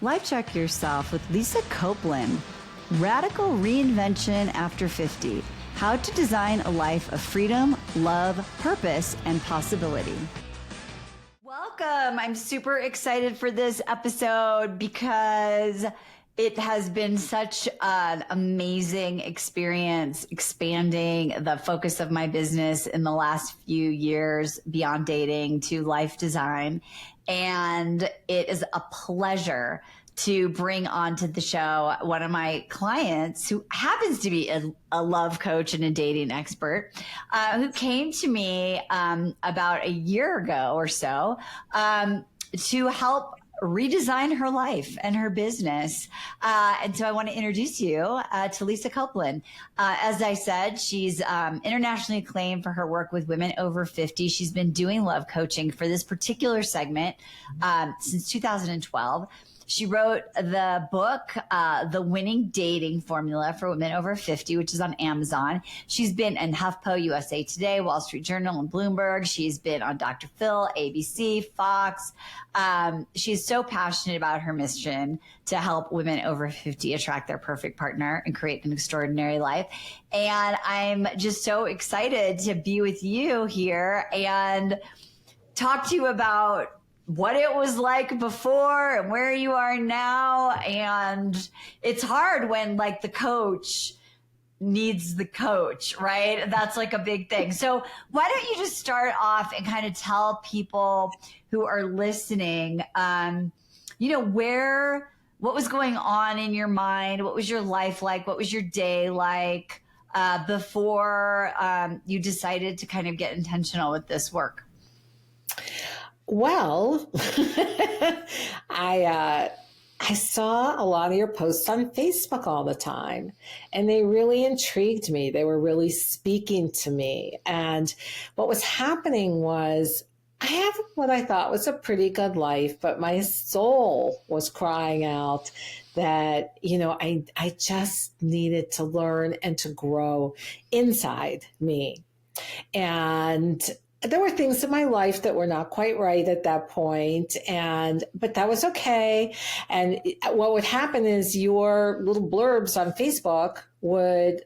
Life Check Yourself with Lisa Copeland. Radical Reinvention After 50. How to design a life of freedom, love, purpose, and possibility. Welcome. I'm super excited for this episode because it has been such an amazing experience expanding the focus of my business in the last few years beyond dating to life design. And it is a pleasure to bring onto the show one of my clients who happens to be a love coach and a dating expert, who came to me about a year ago or so to help redesign her life and her business. And so I want to introduce you to Lisa Copeland. As I said, she's internationally acclaimed for her work with women over 50. She's been doing love coaching for this particular segment since 2012. She wrote the book, The Winning Dating Formula for Women Over 50, which is on Amazon. She's been in HuffPo, USA Today, Wall Street Journal, and Bloomberg. She's been on Dr. Phil, ABC, Fox. She's so passionate about her mission to help women over 50 attract their perfect partner and create an extraordinary life. And I'm just so excited to be with you here and talk to you about what it was like before and where you are now. And it's hard when like the coach needs the coach, right? That's like a big thing. So why don't you just start off and kind of tell people who are listening, what was going on in your mind? What was your life like? What was your day like before you decided to kind of get intentional with this work? Well, I saw a lot of your posts on Facebook all the time, and they really intrigued me. They were really speaking to me. And what was happening was I have what I thought was a pretty good life, but my soul was crying out that, I just needed to learn and to grow inside me. And there were things in my life that were not quite right at that point, but that was okay. And what would happen is your little blurbs on Facebook would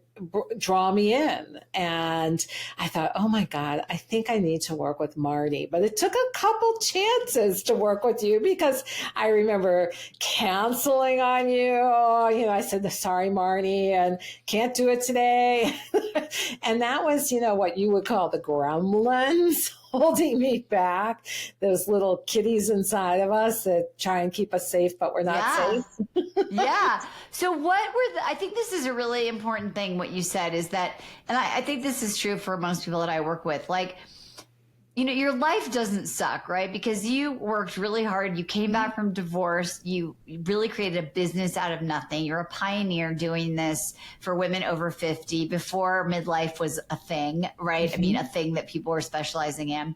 draw me in. And I thought, oh my God, I think I need to work with Marty. But it took a couple chances to work with you because I remember canceling on you. I said, sorry, Marty, and can't do it today. And that was, what you would call the gremlins holding me back, those little kitties inside of us that try and keep us safe, but we're not safe. Yeah. So I think this is a really important thing, what you said is that, and I think this is true for most people that I work with, like, your life doesn't suck, right? Because you worked really hard. You came back from divorce. You really created a business out of nothing. You're a pioneer doing this for women over 50 before midlife was a thing, right? Mm-hmm. I mean, a thing that people were specializing in.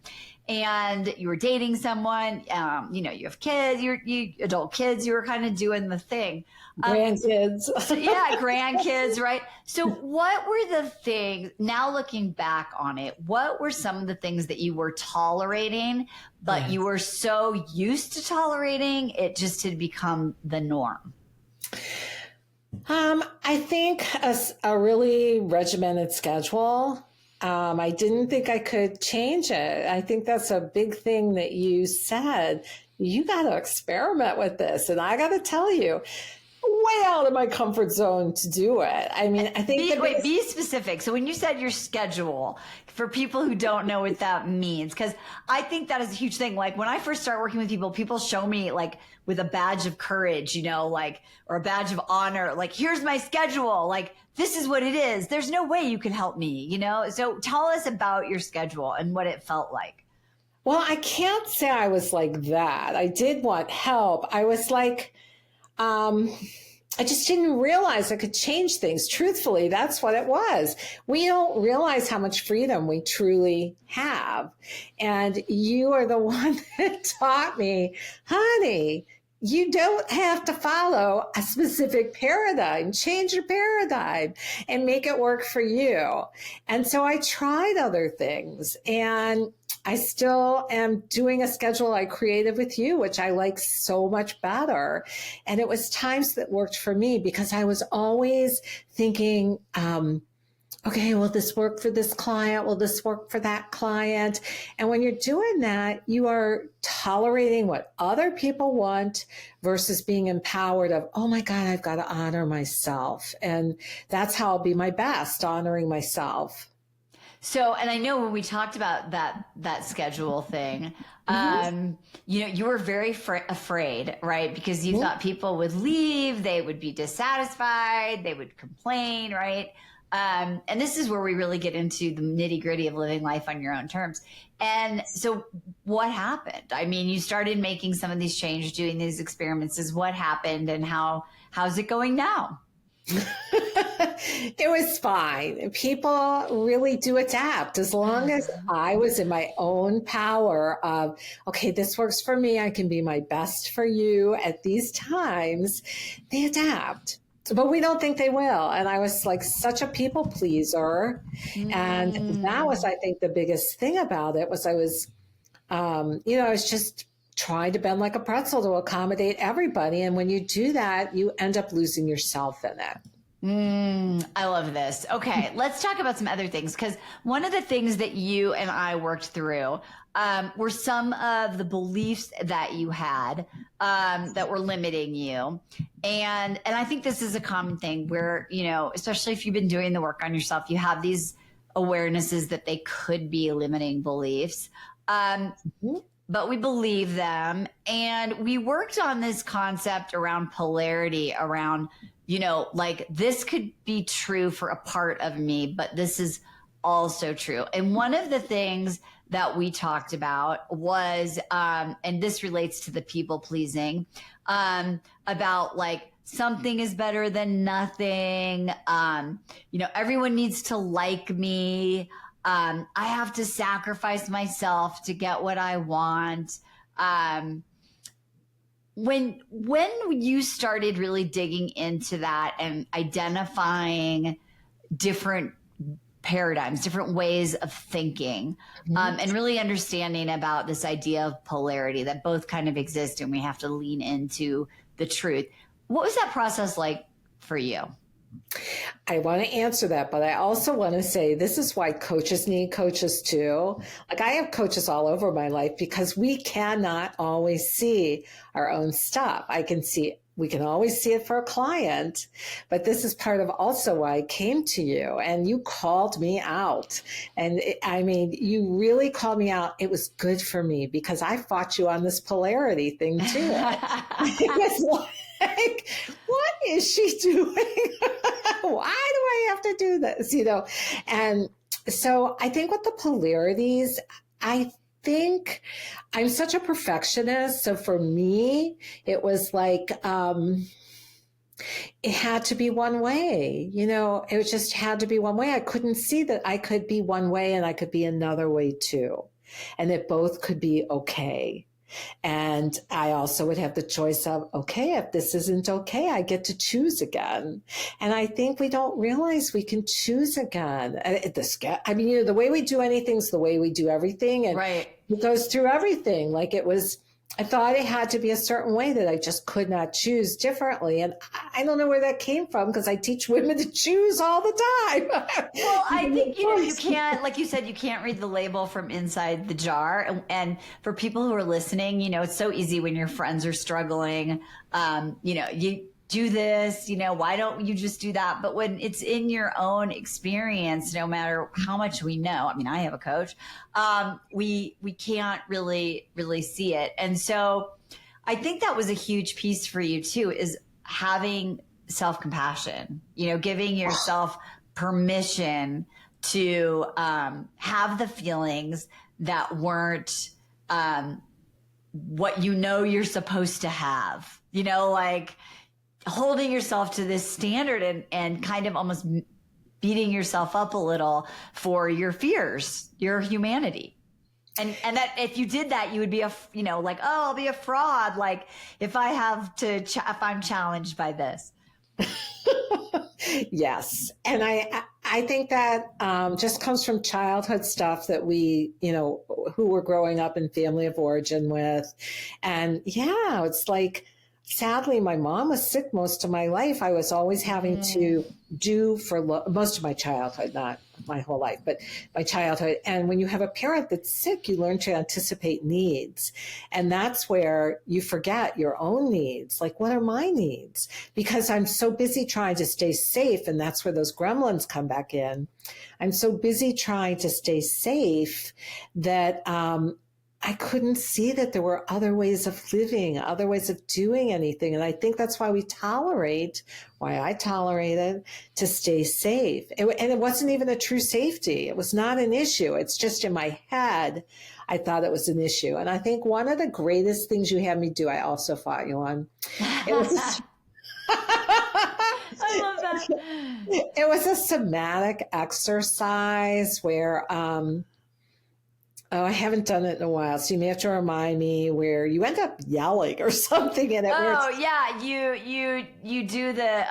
And you were dating someone, you have kids, you adult kids, you were kind of doing the thing. Grandkids. Grandkids, right? So what were the things, now looking back on it, what were some of the things that you were tolerating, but you were so used to tolerating, it just had become the norm? I think a really regimented schedule. I didn't think I could change it. I think that's a big thing that you said. You got to experiment with this. And I got to tell you, way out of my comfort zone to do it. I mean, I think be specific. So when you said your schedule, for people who don't know what that means, because I think that is a huge thing. Like when I first start working with people show me like with a badge of courage, or a badge of honor, like, here's my schedule. Like, this is what it is. There's no way you can help me, So tell us about your schedule and what it felt like. Well, I can't say I was like that. I did want help. I was like, I just didn't realize I could change things. Truthfully, that's what it was. We don't realize how much freedom we truly have. And you are the one that taught me, honey, you don't have to follow a specific paradigm. Change your paradigm and make it work for you. And so I tried other things. And I still am doing a schedule I created with you, which I like so much better. And it was times that worked for me because I was always thinking, okay, will this work for this client? Will this work for that client? And when you're doing that, you are tolerating what other people want versus being empowered of, oh my God, I've got to honor myself. And that's how I'll be my best, honoring myself. So, and I know when we talked about that schedule thing, you were very afraid, right? Because you thought people would leave, they would be dissatisfied, they would complain, right? And this is where we really get into the nitty gritty of living life on your own terms. And so what happened? I mean, you started making some of these changes, doing these experiments. Is what happened, and how's it going now? It was fine. People really do adapt as long as I was in my own power of, okay, this works for me. I can be my best for you at these times. They adapt, but we don't think they will. And I was like such a people pleaser. And that was, I think, the biggest thing about it was I was just trying to bend like a pretzel to accommodate everybody. And when you do that, you end up losing yourself in it. I love this. Okay, let's talk about some other things, because one of the things that you and I worked through were some of the beliefs that you had that were limiting you. And I think this is a common thing where, especially if you've been doing the work on yourself, you have these awarenesses that they could be limiting beliefs. But we believe them. And we worked on this concept around polarity, around, like this could be true for a part of me, but this is also true. And one of the things that we talked about was, and this relates to the people pleasing, about like something is better than nothing. Everyone needs to like me. I have to sacrifice myself to get what I want. When you started really digging into that and identifying different paradigms, different ways of thinking, and really understanding about this idea of polarity, that both kind of exist and we have to lean into the truth. What was that process like for you? I want to answer that, but I also want to say this is why coaches need coaches too. Like I have coaches all over my life because we cannot always see our own stuff. We can always see it for a client, but this is part of also why I came to you and you called me out. And you really called me out. It was good for me because I fought you on this polarity thing too. It was like, what is she doing? Why do I have to do this? And so I think with the polarities, I think I'm such a perfectionist. So for me, it was like, it had to be one way, it just had to be one way. I couldn't see that I could be one way and I could be another way too. And that both could be okay. And I also would have the choice of, okay, if this isn't okay, I get to choose again. And I think we don't realize we can choose again. The way we do anything is the way we do everything. And It goes through everything. I thought it had to be a certain way that I just could not choose differently. And I don't know where that came from because I teach women to choose all the time. Well, I think, you can't, like you said, you can't read the label from inside the jar. And for people who are listening, it's so easy when your friends are struggling. You do this, why don't you just do that? But when it's in your own experience, no matter how much we know, I have a coach, we can't really see it. And so I think that was a huge piece for you too, is having self-compassion, giving yourself permission to have the feelings that weren't what you're supposed to have, like holding yourself to this standard and kind of almost beating yourself up a little for your fears, your humanity. And that if you did that, you would be I'll be a fraud. Like if I'm challenged by this. Yes. And I think that just comes from childhood stuff that we, who we're growing up in family of origin with. And yeah, it's like, sadly, my mom was sick most of my life. I was always having to do for most of my childhood, not my whole life, but my childhood. And when you have a parent that's sick, you learn to anticipate needs. And that's where you forget your own needs. Like, what are my needs? Because I'm so busy trying to stay safe. And that's where those gremlins come back in. I'm so busy trying to stay safe that, I couldn't see that there were other ways of living, other ways of doing anything. And I think that's why I tolerated to stay safe. And it wasn't even a true safety. It was not an issue. It's just in my head, I thought it was an issue. And I think one of the greatest things you had me do, I also fought you on. It was I love that. It was a somatic exercise where, I haven't done it in a while, so you may have to remind me, where you end up yelling or something in it. Yeah, you do the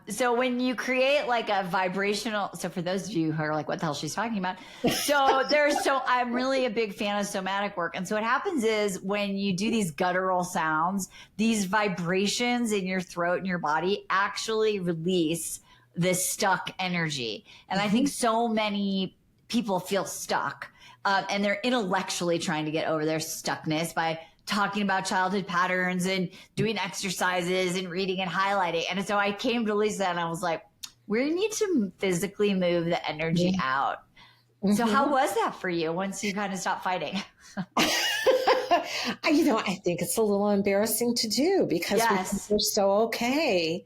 so when you create like a vibrational. So for those of you who are like, what the hell she's talking about? I'm really a big fan of somatic work, and so what happens is when you do these guttural sounds, these vibrations in your throat and your body actually release this stuck energy, and I think so many people feel stuck. And they're intellectually trying to get over their stuckness by talking about childhood patterns and doing exercises and reading and highlighting. And so I came to Lisa and I was like, we need to physically move the energy out. So how was that for you once you kind of stopped fighting? I think it's a little embarrassing to do because we're so okay.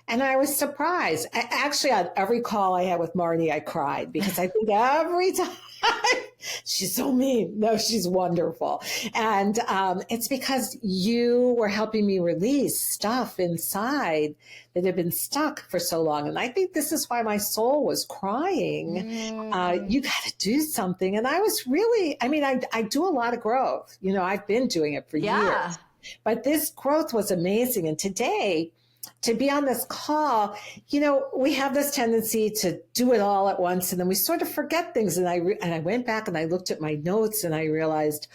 And I was surprised. Actually, on every call I had with Marnie, I cried because I think every time she's so mean. No, she's wonderful. And it's because you were helping me release stuff inside that had been stuck for so long. And I think this is why my soul was crying. You got to do something. And I was really, I do a lot of growth. I've been doing it for years. But this growth was amazing. And today, to be on this call, we have this tendency to do it all at once, and then we sort of forget things. And I went back and I looked at my notes and I realized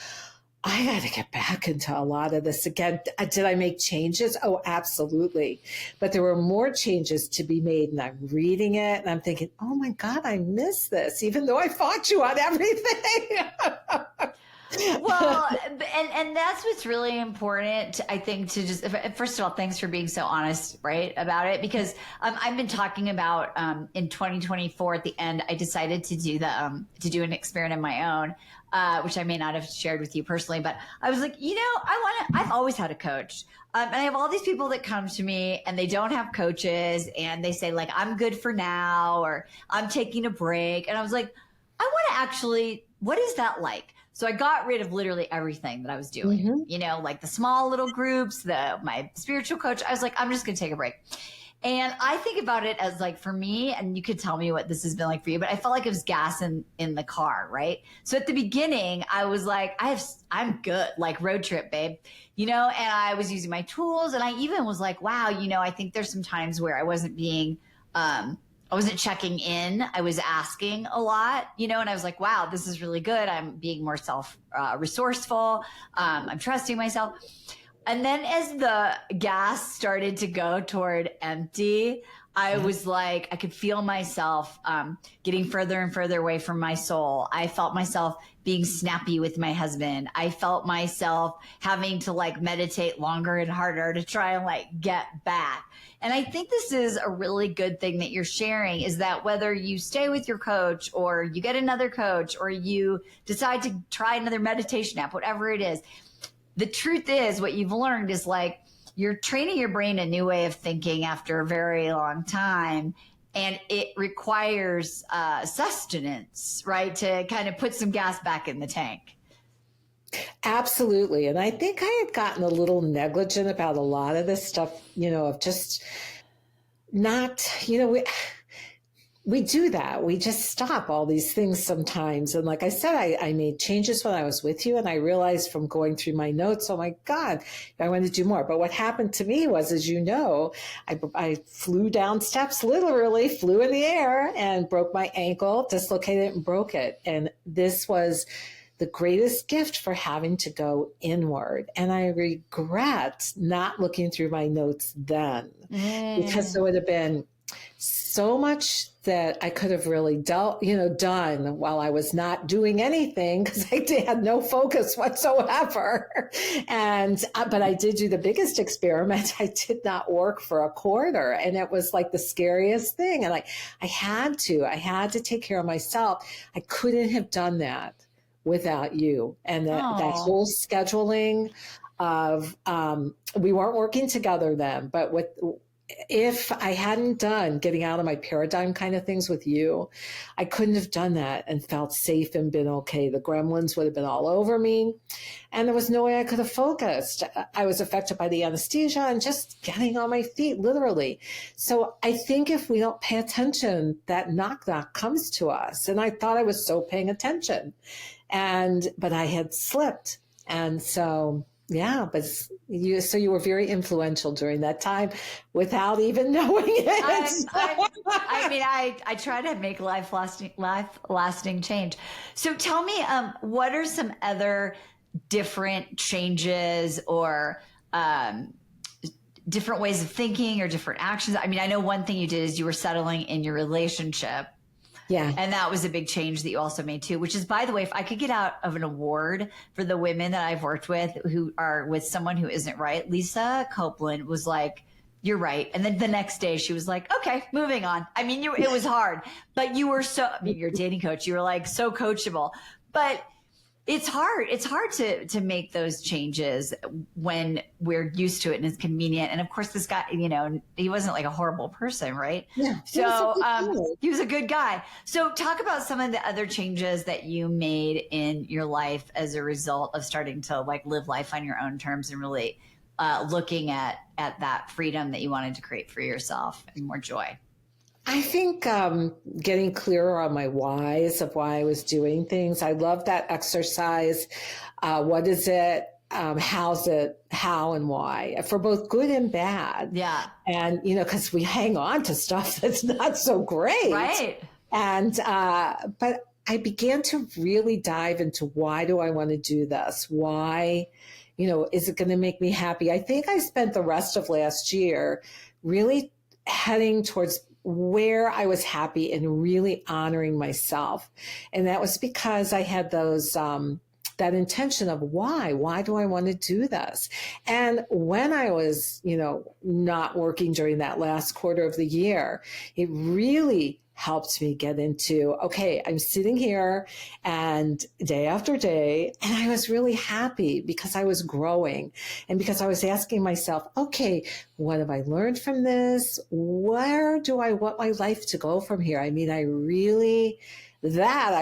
I got to get back into a lot of this again. Did I make changes? Oh, absolutely. But there were more changes to be made, and I'm reading it and I'm thinking, oh my God, I miss this, even though I fought you on everything. Well, and that's what's really important, I think, to just, first of all, thanks for being so honest, right, about it, because I've been talking about in 2024 at the end, I decided to do do an experiment of my own, which I may not have shared with you personally, but I was like, I've always had a coach. And I have all these people that come to me and they don't have coaches, and they say like, I'm good for now, or I'm taking a break. And I was like, I want to actually, what is that like? So I got rid of literally everything that I was doing, like the small little groups, my spiritual coach. I was like, I'm just going to take a break. And I think about it as like, for me, and you could tell me what this has been like for you, but I felt like it was gas in the car, right? So at the beginning, I was like, I'm good, like road trip, babe, and I was using my tools, and I even was like, wow, I think there's some times where I wasn't I wasn't checking in. I was asking a lot, and I was like, wow, this is really good. I'm being more resourceful. I'm trusting myself. And then as the gas started to go toward empty, I was like, I could feel myself getting further and further away from my soul. I felt myself being snappy with my husband. I felt myself having to like meditate longer and harder to try and like get back. And I think this is a really good thing that you're sharing, is that whether you stay with your coach or you get another coach or you decide to try another meditation app, whatever it is, the truth is what you've learned is like you're training your brain a new way of thinking after a very long time. And it requires sustenance, right, to kind of put some gas back in the tank. Absolutely. And I think I had gotten a little negligent about a lot of this stuff, of just not, we do that. We just stop all these things sometimes. And like I said, I made changes when I was with you, and I realized from going through my notes, oh my God, I want to do more. But what happened to me was, as you know, I flew down steps, literally flew in the air and broke my ankle, dislocated it and broke it. And this was the greatest gift for having to go inward. And I regret not looking through my notes then, because there would have been so much that I could have really done while I was not doing anything, because I had no focus whatsoever. And, but I did do the biggest experiment. I did not work for a quarter, and it was like the scariest thing. And I had to take care of myself. I couldn't have done that without you. And that whole scheduling of, we weren't working together then, but if I hadn't done getting out of my paradigm kind of things with you, I couldn't have done that and felt safe and been okay. The gremlins would have been all over me, and there was no way I could have focused. I was affected by the anesthesia and just getting on my feet, literally. So I think if we don't pay attention, that knock comes to us. And I thought I was so paying attention, but I had slipped. And so, yeah, but you were very influential during that time without even knowing it. I try to make life lasting change. So tell me, what are some other different changes or different ways of thinking or different actions? I mean, I know one thing you did is you were settling in your relationship. Yeah. And that was a big change that you also made too, which is, by the way, if I could get out of an award for the women that I've worked with who are with someone who isn't right, Lisa Copeland was like, you're right. And then the next day she was like, okay, moving on. I mean, it was hard, but you were you're a dating coach. You were like so coachable, but it's hard. It's hard to make those changes when we're used to it and it's convenient. And of course, this guy, he wasn't like a horrible person, right? Yeah. So he was a good guy. So talk about some of the other changes that you made in your life as a result of starting to like live life on your own terms and really looking at that freedom that you wanted to create for yourself and more joy. I think getting clearer on my whys of why I was doing things. I love that exercise. What is it? How's it? How and why? For both good and bad. Yeah. And, because we hang on to stuff that's not so great. Right. And, but I began to really dive into why do I want to do this? Why, is it going to make me happy? I think I spent the rest of last year really heading towards where I was happy and really honoring myself. And that was because I had those, that intention of why do I want to do this? And when I was, not working during that last quarter of the year, it really helped me get into, okay, I'm sitting here and day after day, and I was really happy because I was growing and because I was asking myself, okay, what have I learned from this? Where do I want my life to go from here? I mean, I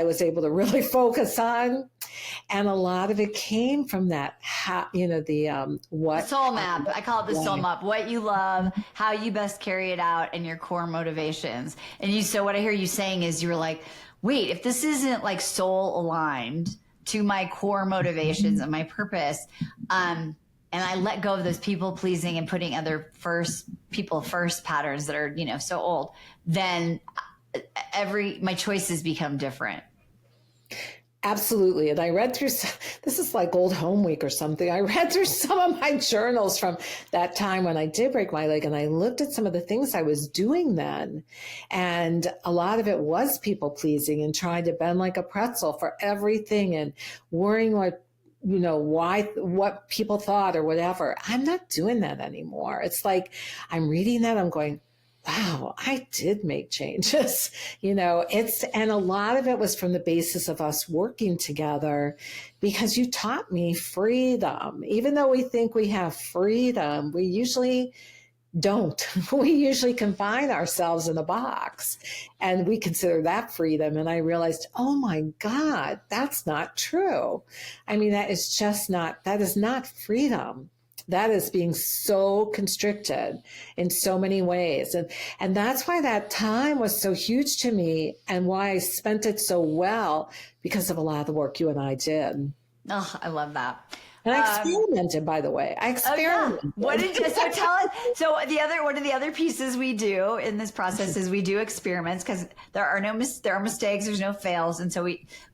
was able to really focus on. And a lot of it came from that, what soul map. I call it the soul map. What you love, how you best carry it out, and your core motivations. And so what I hear you saying is you were like, wait, if this isn't like soul aligned to my core motivations and my purpose, and I let go of those people pleasing and putting other people first patterns that are, so old, then my choices become different. Absolutely. And I read through, this is like old home week or something. I read through some of my journals from that time when I did break my leg, and I looked at some of the things I was doing then. And a lot of it was people pleasing and trying to bend like a pretzel for everything and worrying what people thought or whatever. I'm not doing that anymore. It's like I'm reading that, I'm going, wow, I did make changes, and a lot of it was from the basis of us working together, because you taught me freedom. Even though we think we have freedom, we usually don't. We usually confine ourselves in a box, and we consider that freedom. And I realized, oh my God, that's not true. I mean, that is not freedom. that is being so constricted in so many ways. And that's why that time was so huge to me and why I spent it so well, because of a lot of the work you and I did. Oh, I love that. And I experimented, by the way. I experimented. Oh, yeah. What did you, so tell us, so one of the other pieces we do in this process is we do experiments, because there are mistakes, there's no fails. And so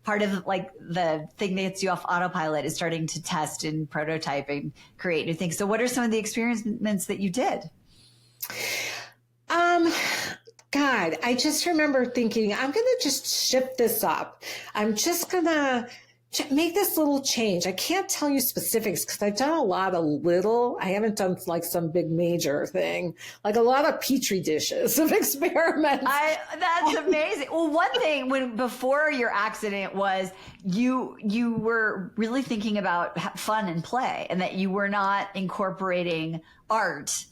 part of like the thing that gets you off autopilot is starting to test and prototype and create new things. So what are some of the experiments that you did? God, I just remember thinking, I'm going to just shift this up. I'm just going to make this little change. I can't tell you specifics because I've done a lot of little. I haven't done like some big major thing, like a lot of petri dishes of experiments. That's amazing. Well, one thing before your accident was you were really thinking about fun and play, and that you were not incorporating art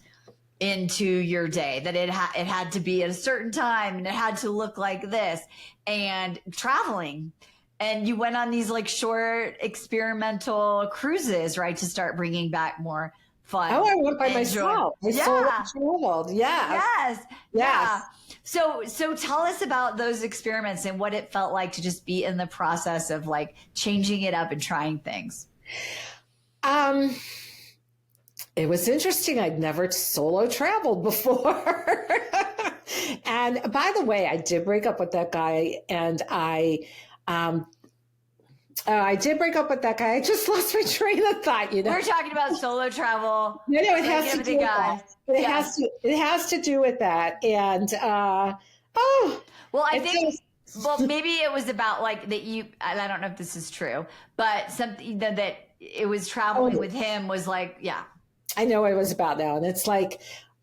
into your day, that it had to be at a certain time and it had to look like this, and traveling. And you went on these like short experimental cruises, right? To start bringing back more fun. Oh, I went by myself. Yeah. Traveled. Yeah. Yes. Yeah. So tell us about those experiments and what it felt like to just be in the process of like changing it up and trying things. It was interesting. I'd never solo traveled before. And by the way, I did break up with that guy, and I did break up with that guy. I just lost my train of thought. We're talking about solo travel. No, it has to do with that. It has to do with that. And well, I think. Well, maybe it was about like that I don't know if this is true, but something that it was traveling with him was like, yeah. I know what it was about now. And it's like,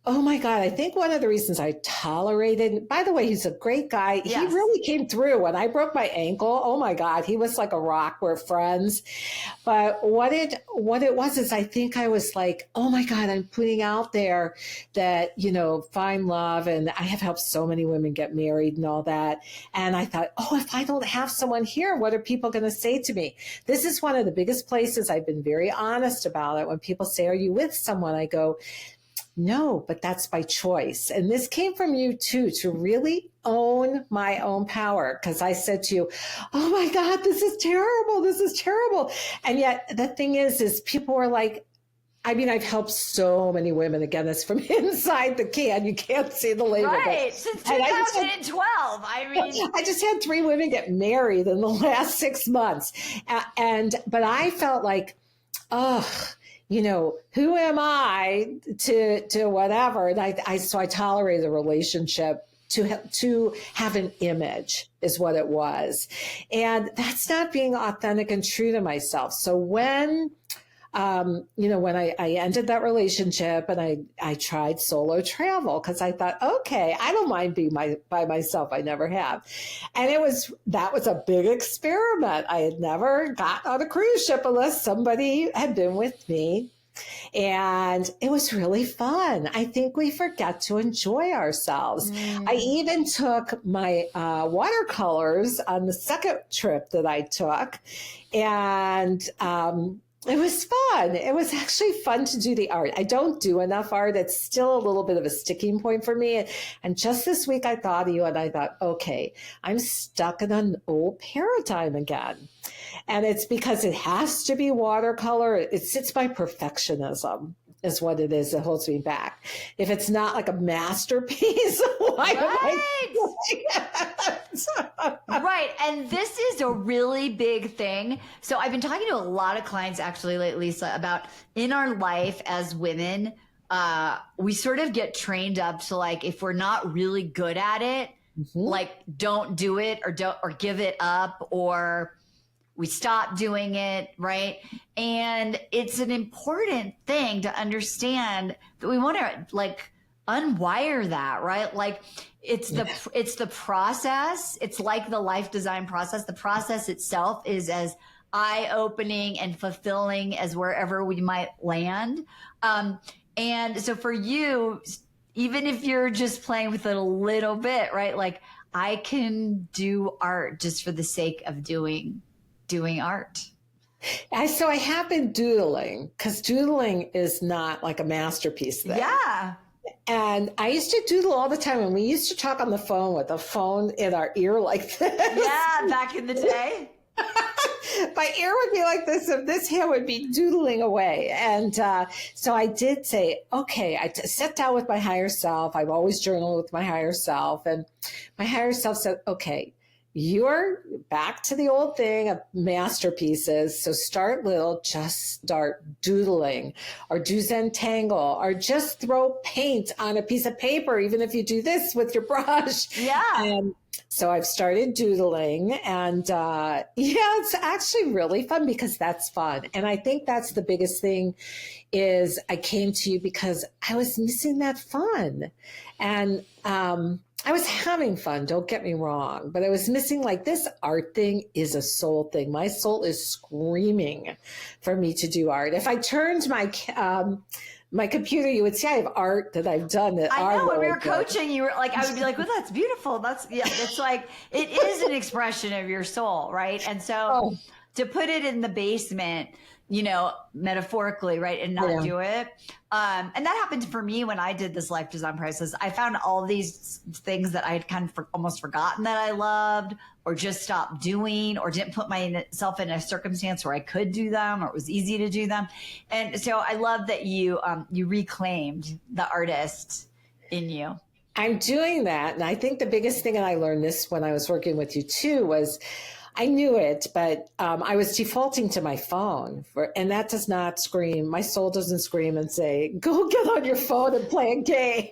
oh my God, I think one of the reasons I tolerated, by the way, he's a great guy. Yes. He really came through. When I broke my ankle, oh my God, he was like a rock. We're friends. But what it was is I think I was like, oh my God, I'm putting out there that, find love. And I have helped so many women get married and all that. And I thought, oh, if I don't have someone here, what are people going to say to me? This is one of the biggest places I've been very honest about it. When people say, are you with someone? I go, no, but that's by choice. And this came from you too, to really own my own power. Because I said to you, oh my God, this is terrible. This is terrible. And yet the thing is people were like, I've helped so many women. Again, it's from inside the can. You can't see the label. Right. Since 2012. I just had 3 women get married in the last 6 months. But I felt like, who am I to whatever? And so I tolerated the relationship to have an image is what it was. And that's not being authentic and true to myself. So when I ended that relationship and I tried solo travel, because I thought, okay, I don't mind being by myself. I never have. And that was a big experiment. I had never gotten on a cruise ship unless somebody had been with me. And it was really fun. I think we forget to enjoy ourselves. I even took my watercolors on the second trip that I took. And it was fun. It was actually fun to do the art. I don't do enough art. It's still a little bit of a sticking point for me. And just this week I thought of you and I thought, okay, I'm stuck in an old paradigm again. And it's because it has to be watercolor. It's my perfectionism is what it is that holds me back. If it's not like a masterpiece, why am I doing it? Right. And this is a really big thing. So I've been talking to a lot of clients actually lately, Lisa, about in our life as women, we sort of get trained up to like, if we're not really good at it, like don't do it or give it up, or we stop doing it, right? And it's an important thing to understand that we want to like unwire that, right? Like it's the process. It's like the life design process. The process itself is as eye-opening and fulfilling as wherever we might land. And so for you, even if you're just playing with it a little bit, right? Like I can do art just for the sake of doing art. So I have been doodling because doodling is not like a masterpiece thing. Yeah. And I used to doodle all the time. And we used to talk on the phone with a phone in our ear like this. Yeah, back in the day. My ear would be like this, and this hand would be doodling away. And so I did say, okay, sat down with my higher self. I've always journaled with my higher self. And my higher self said, okay, you're back to the old thing of masterpieces. So start little, just start doodling or do Zentangle or just throw paint on a piece of paper, even if you do this with your brush. Yeah. And so I've started doodling, and yeah, it's actually really fun because that's fun. And I think that's the biggest thing is I came to you because I was missing that fun. And I was having fun, don't get me wrong, but I was missing like this art thing is a soul thing. My soul is screaming for me to do art. If I turned my computer, you would see I have art that I've done that I know when we were good. coaching, you were like, I would be like, well, that's beautiful. It's like, it is an expression of your soul. Right. And so to put it in the basement, metaphorically, right, and not do it. And that happened for me when I did this life design process. I found all these things that I had kind of almost forgotten that I loved, or just stopped doing, or didn't put myself in a circumstance where I could do them, or it was easy to do them. And so I love that you reclaimed the artist in you. I'm doing that. And I think the biggest thing, and I learned this when I was working with you too, was I knew it, but I was defaulting to my phone, and that does not scream. My soul doesn't scream and say, go get on your phone and play a game.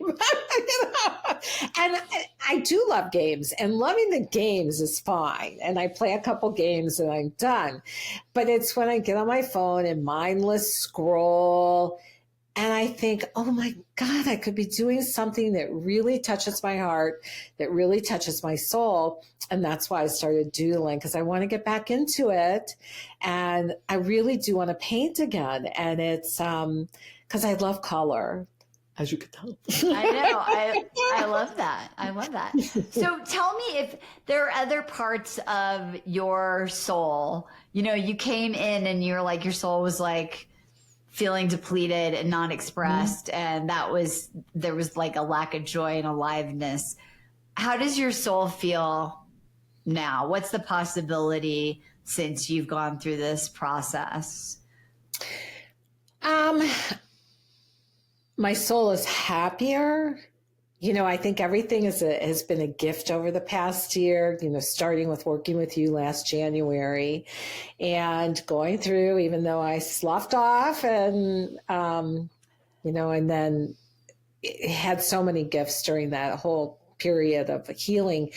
And I do love games, and loving the games is fine. And I play a couple games and I'm done. But it's when I get on my phone and mindless scroll, and I think, oh my God, I could be doing something that really touches my heart, that really touches my soul. And that's why I started doodling, because I want to get back into it. And I really do want to paint again. And it's because I love color, as you can tell. I know. I love that. I love that. So tell me if there are other parts of your soul. You came in and you're like, your soul was like, feeling depleted and not expressed. And there was like a lack of joy and aliveness. How does your soul feel now? What's the possibility since you've gone through this process? My soul is happier. I think everything has been a gift over the past year, starting with working with you last January and going through, even though I sloughed off and then had so many gifts during that whole period of healing.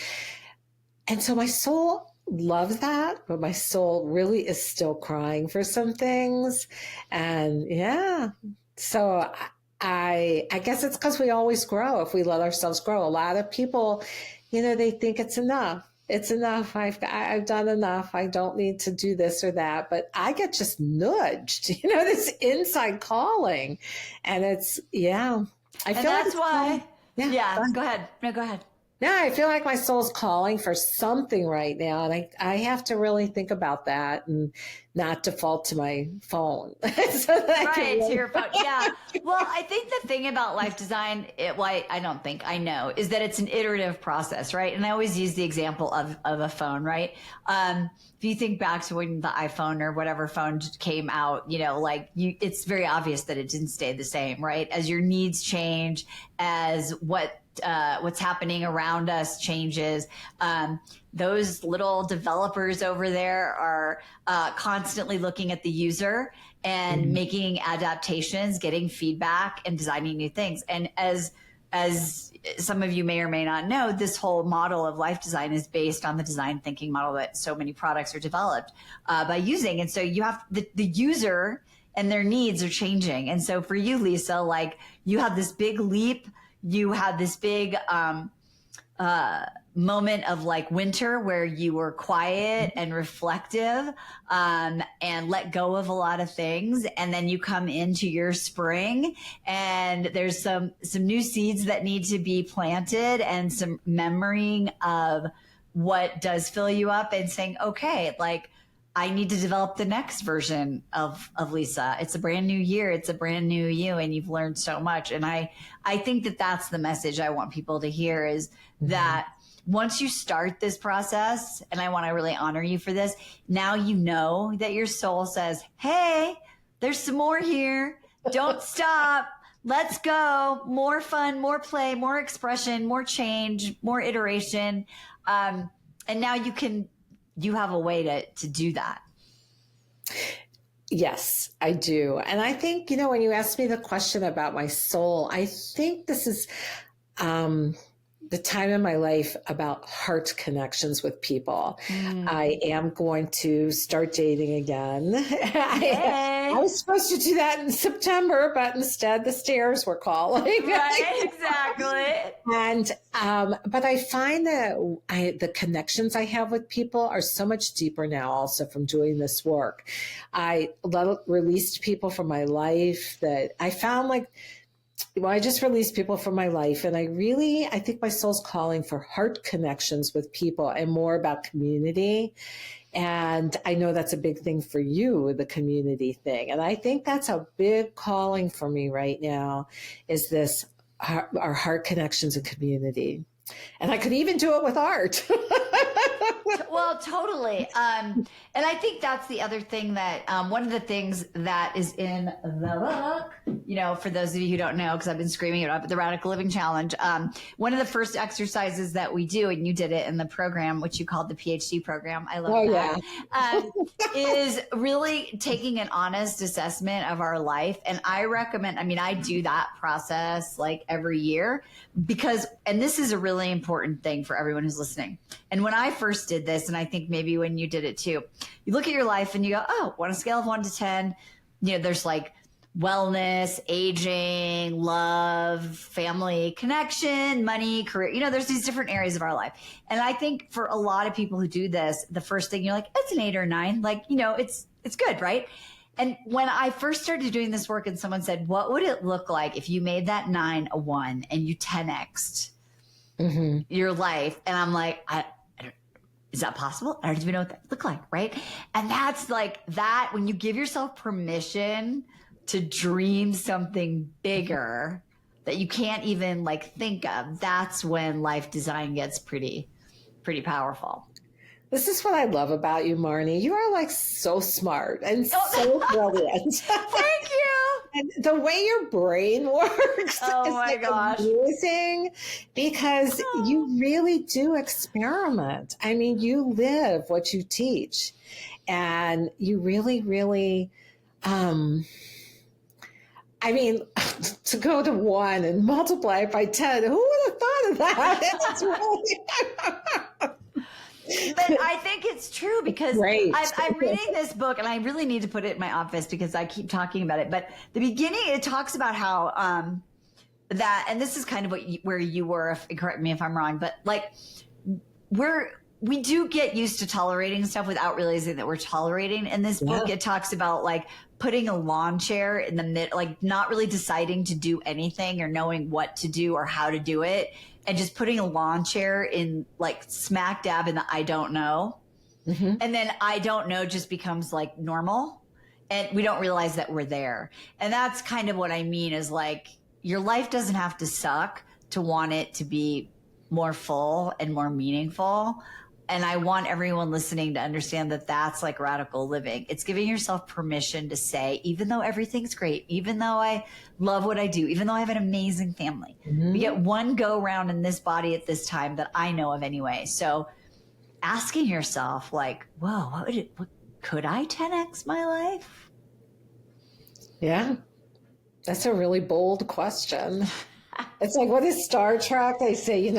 And so my soul loves that, but my soul really is still crying for some things. And yeah, so I guess it's because we always grow if we let ourselves grow. A lot of people, they think it's enough. It's enough. I've done enough. I don't need to do this or that. But I get just nudged, this inside calling. And it's, yeah. I feel that's why. Yeah. Go ahead. No, go ahead. No, I feel like my soul's calling for something right now. And I have to really think about that and not default to my phone. To your phone. Yeah. Well, I think the thing about life design, I know, is that it's an iterative process, right? And I always use the example of a phone, right? If you think back to when the iPhone or whatever phone came out, it's very obvious that it didn't stay the same, right? As your needs change, as what's happening around us changes. Those little developers over there are constantly looking at the user and making adaptations, getting feedback, and designing new things. And as some of you may or may not know, this whole model of life design is based on the design thinking model that so many products are developed by using. And so you have the user and their needs are changing. And so for you, Lisa, like you have this big leap. You had this big moment of like winter where you were quiet and reflective and let go of a lot of things. And then you come into your spring and there's some new seeds that need to be planted and some memorying of what does fill you up and saying, okay, like I need to develop the next version of Lisa. It's a brand new year. It's a brand new you, and you've learned so much. And I think that that's the message I want people to hear is that once you start this process, and I want to really honor you for this, now you know that your soul says, hey, there's some more here. Don't stop. Let's go. More fun, more play, more expression, more change, more iteration. And now you have a way to do that. Yes, I do. And I think, when you asked me the question about my soul, I think this is the time in my life about heart connections with people. I am going to start dating again. I was supposed to do that in September, but instead the stairs were calling. Right, exactly. And, but I find that the connections I have with people are so much deeper now also from doing this work. I released people from my life that I found I just released people from my life, and I think my soul's calling for heart connections with people and more about community. And I know that's a big thing for you, the community thing. And I think that's a big calling for me right now is this, our heart connections and community. And I could even do it with art. Well, totally. And I think that's the other thing that one of the things that is in the book, for those of you who don't know, because I've been screaming it up at the Radical Living Challenge, one of the first exercises that we do, and you did it in the program, which you called the PhD program. I love that. Is really taking an honest assessment of our life. And I recommend, I do that process every year because, and this is a really important thing for everyone who's listening. And when I first did this, and I think maybe when you did it too, you look at your life and you go, oh, on a scale of 1 to 10, there's wellness, aging, love, family, connection, money, career, there's these different areas of our life. And I think for a lot of people who do this, the first thing you're like, it's an 8 or 9, it's good, right? And when I first started doing this work and someone said, what would it look like if you made that 9 a 1 and you 10x'd your life? And I'm like, is that possible? I don't even know what that look like, right? And that's that when you give yourself permission to dream something bigger that you can't even think of, that's when life design gets pretty powerful. This is what I love about you, Marnie. You are so smart and so brilliant. Thank you. And the way your brain works is amazing because you really do experiment. You live what you teach, and you really, really, to go to 1 and multiply it by 10, who would have thought of that? It's really... But I think it's true because I'm reading this book and I really need to put it in my office because I keep talking about it. But the beginning, it talks about how that, and this is kind of where you were, correct me if I'm wrong, but we do get used to tolerating stuff without realizing that we're tolerating. In this book, it talks about putting a lawn chair in the mid, not really deciding to do anything or knowing what to do or how to do it. And just putting a lawn chair in smack dab in the I don't know. And then I don't know just becomes normal. And we don't realize that we're there. And that's kind of what I mean is your life doesn't have to suck to want it to be more full and more meaningful. And I want everyone listening to understand that that's radical living. It's giving yourself permission to say, even though everything's great, even though I love what I do, even though I have an amazing family, we get one go round in this body at this time that I know of anyway. So asking yourself whoa, what could I 10x my life? Yeah, that's a really bold question. It's what is Star Trek? They say,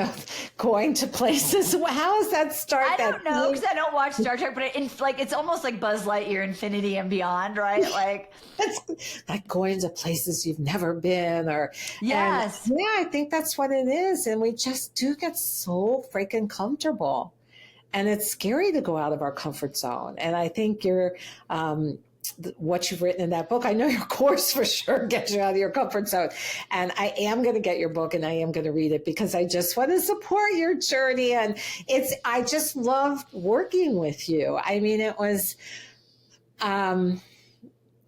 going to places. How does that start? I don't know because I don't watch Star Trek, but it's almost like Buzz Lightyear, Infinity and Beyond, right? It's going to places you've never been, or yes, I think that's what it is, and we just do get so freaking comfortable, and it's scary to go out of our comfort zone. And I think what you've written in that book, I know your course for sure gets you out of your comfort zone. And I am going to get your book and I am going to read it because I just want to support your journey. And I just loved working with you. It was Um,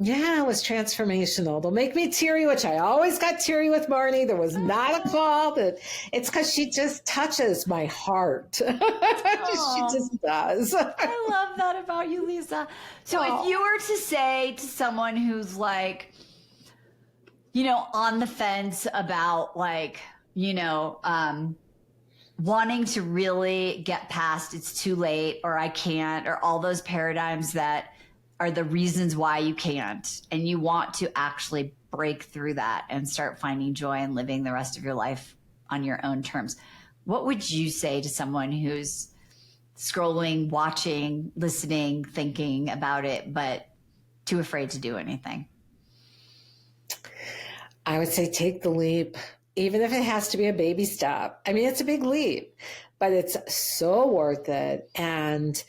yeah, it was transformational. They'll make me teary, which I always got teary with Marnie. There was not a call that it's because she just touches my heart. She Oh, just does. I love that about you, Lisa. So if you were to say to someone who's like, on the fence about wanting to really get past it's too late or I can't or all those paradigms that are the reasons why you can't, and you want to actually break through that and start finding joy and living the rest of your life on your own terms, what would you say to someone who's scrolling, watching, listening, thinking about it, but too afraid to do anything? I would say take the leap, even if it has to be a baby step. I mean, it's a big leap, but it's so worth it. And,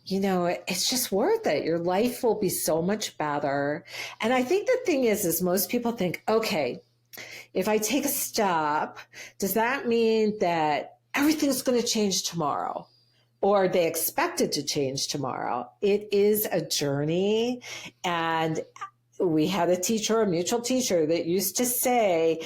it's just worth it. Your life will be so much better. And I think the thing is most people think, okay, if I take a step, does that mean that everything's going to change tomorrow? Or they expect it to change tomorrow? It is a journey. And we had a mutual teacher that used to say,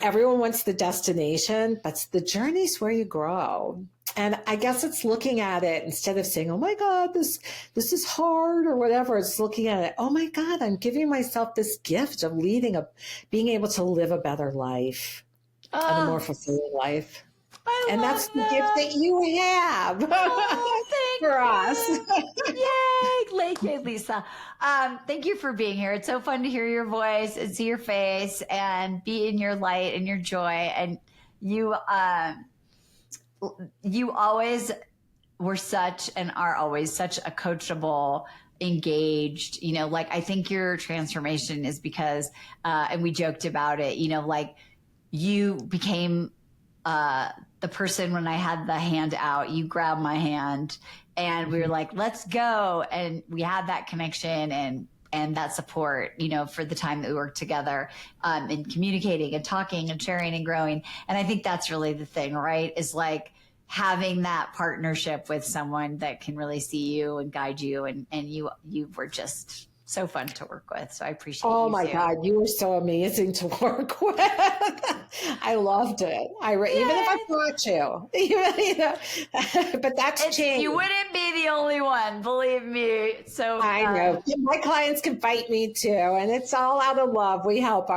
everyone wants the destination, but the journey's where you grow. And I guess it's looking at it instead of saying, oh my God, this is hard or whatever. It's looking at it, oh my God, I'm giving myself this gift of being able to live a better life and a more fulfilling life. And that's the gift that you have for us. Yay, Lisa. Thank you for being here. It's so fun to hear your voice and see your face and be in your light and your joy. And you always were such and are always such a coachable, engaged, I think your transformation is because, and we joked about it, you became the person when I had the hand out, you grabbed my hand and we were like, let's go. And we had that connection and that support, for the time that we worked together, and communicating and talking and sharing and growing. And I think that's really the thing, right? Is having that partnership with someone that can really see you and guide you. And you were just so fun to work with. So I appreciate you. Oh my God, you were so amazing to work with. I loved it. Even if I thought you, but that's changed. You wouldn't be the only one, believe me. So I know my clients can fight me too, and it's all out of love. We help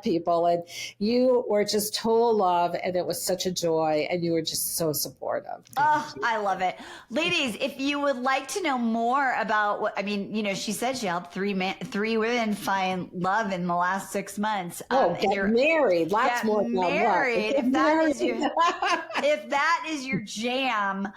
people, and you were just total love, and it was such a joy, and you were just so supportive. I love it, ladies. If you would like to know more about she said she helped three women find love in the last 6 months. Get married. Lots more married. If that is your jam,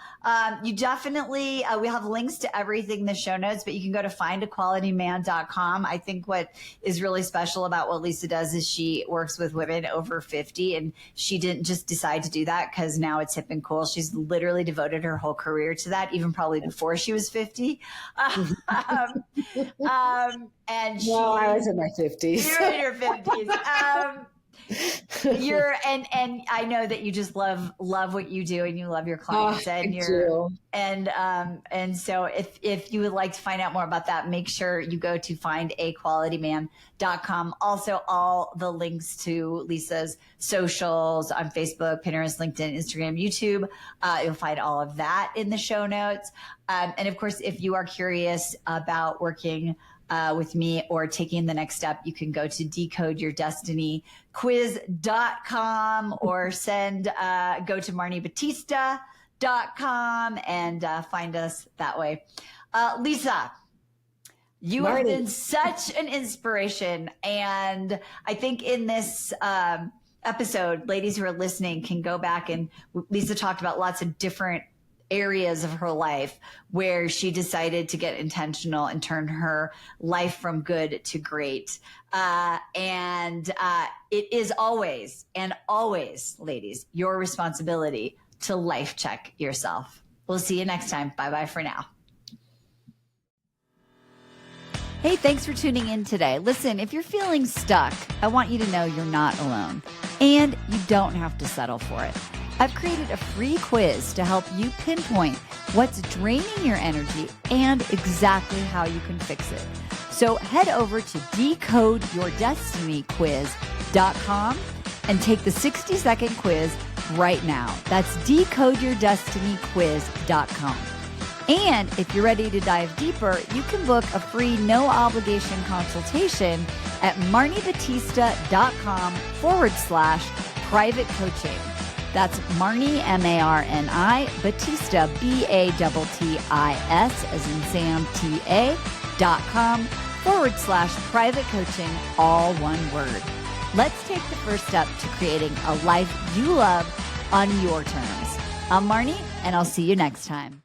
you definitely, we have links to everything in the show notes, but you can go to findaqualityman.com. I think what is really special about what Lisa does is she works with women over 50, and she didn't just decide to do that because now it's hip and cool. She's literally devoted her whole career to that, even probably before she was 50. And I was in my 50s. You're in your 50s. And I know that you just love what you do, and you love your clients, and so if you would like to find out more about that, make sure you go to findaqualityman.com. Also, all the links to Lisa's socials on Facebook, Pinterest, LinkedIn, Instagram, YouTube, you'll find all of that in the show notes. And of course, if you are curious about working with me or taking the next step, you can go to decodeyourdestinyquiz.com or go to marniebatista.com and find us that way. Lisa, you have been such an inspiration. And I think in this episode, ladies who are listening can go back, and Lisa talked about lots of different areas of her life where she decided to get intentional and turn her life from good to great. And it is always, ladies, your responsibility to life check yourself. We'll see you next time. Bye-bye for now. Hey, thanks for tuning in today. Listen, if you're feeling stuck, I want you to know you're not alone, and you don't have to settle for it. I've created a free quiz to help you pinpoint what's draining your energy, and exactly how you can fix it. So head over to decodeyourdestinyquiz.com and take the 60-second quiz right now. That's decodeyourdestinyquiz.com. And if you're ready to dive deeper, you can book a free no-obligation consultation at marnibatista.com/private coaching. That's Marni, M-A-R-N-I, Batista, B-A-T-T-I-S, as in Sam, T-A.com/private coaching, all one word. Let's take the first step to creating a life you love on your terms. I'm Marni, and I'll see you next time.